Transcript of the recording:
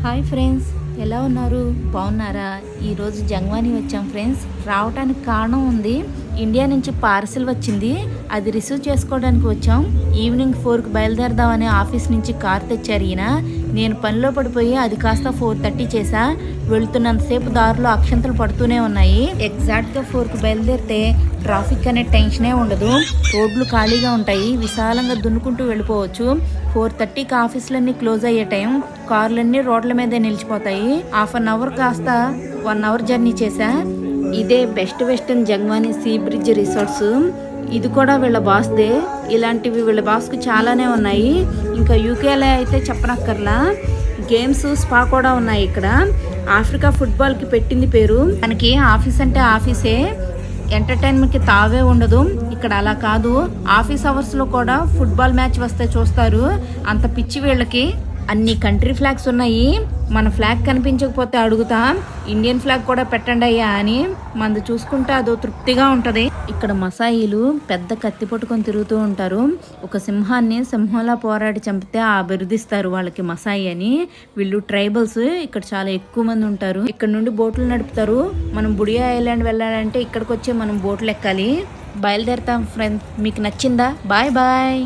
Hi friends, ఎలా ఉన్నారు? బాగున్నారా? ఈరోజు జంగ్వాని వచ్చాం ఫ్రెండ్స్. రావడానికి కారణం ఉంది. ఇండియా నుంచి పార్సిల్ వచ్చింది, అది రిసీవ్ చేసుకోవడానికి వచ్చాం. ఈవినింగ్ 4కి బయలుదేరదామని ఆఫీస్ నుంచి కార్ తెచ్చారు ఈయన. నేను పనిలో పడిపోయి అది కాస్త 4:30 చేసా. వెళుతున్నంతసేపు దారిలో అక్షంతలు పడుతూనే ఉన్నాయి. ఎగ్జాక్ట్గా 4కి బయలుదేరితే ట్రాఫిక్ అనే టెన్షనే ఉండదు. రోడ్లు ఖాళీగా ఉంటాయి, విశాలంగా దున్నుకుంటూ వెళ్ళిపోవచ్చు. 4:30కి ఆఫీసులన్నీ క్లోజ్ అయ్యే టైం. కార్లన్నీ రోడ్ల మీదే నిలిచిపోతాయి. హాఫ్ అన్ అవర్ కాస్త 1 అవర్ జర్నీ చేశా. ఇదే best western Jangwani sea bridge resorts. ఇది కూడా వీళ్ళ బాస్దే. ఇలాంటివి వీళ్ళ బాస్కు చాలానే ఉన్నాయి. ఇంకా యూకేలో అయితే చెప్పనక్కర్లా. గేమ్స్, స్పా కూడా ఉన్నాయి ఇక్కడ. ఆఫ్రికా ఫుట్బాల్కి పెట్టింది పేరు. మనకి ఆఫీస్ అంటే ఆఫీసే, ఎంటర్టైన్మెంట్కి తావే ఉండదు. ఇక్కడ అలా కాదు. ఆఫీస్ అవర్స్లో కూడా ఫుట్బాల్ మ్యాచ్ వస్తే చూస్తారు. అంత పిచ్చి వీళ్ళకి. అన్ని కంట్రీ ఫ్లాగ్స్ ఉన్నాయి. మన ఫ్లాగ్ కనిపించకపోతే అడుగుతా, ఇండియన్ ఫ్లాగ్ కూడా పెట్టండి అయ్యా అని. మంది చూసుకుంటే అదో తృప్తిగా ఉంటుంది. ఇక్కడ మసాయిలు పెద్ద కత్తి పట్టుకొని తిరుగుతూ ఉంటారు. ఒక సింహాన్ని సింహంలా పోరాడి చంపితే ఆ బిరుదిస్తారు వాళ్ళకి మసాయి అని. వీళ్ళు ట్రైబల్స్. ఇక్కడ చాలా ఎక్కువ మంది ఉంటారు. ఇక్కడ నుండి బోట్లు నడుపుతారు. మనం బుడియా ఐలాండ్ వెళ్ళాలంటే ఇక్కడికి వచ్చి మనం బోట్లు ఎక్కాలి. బయలుదేరుతాం ఫ్రెండ్స్. మీకు నచ్చిందా? Bye bye.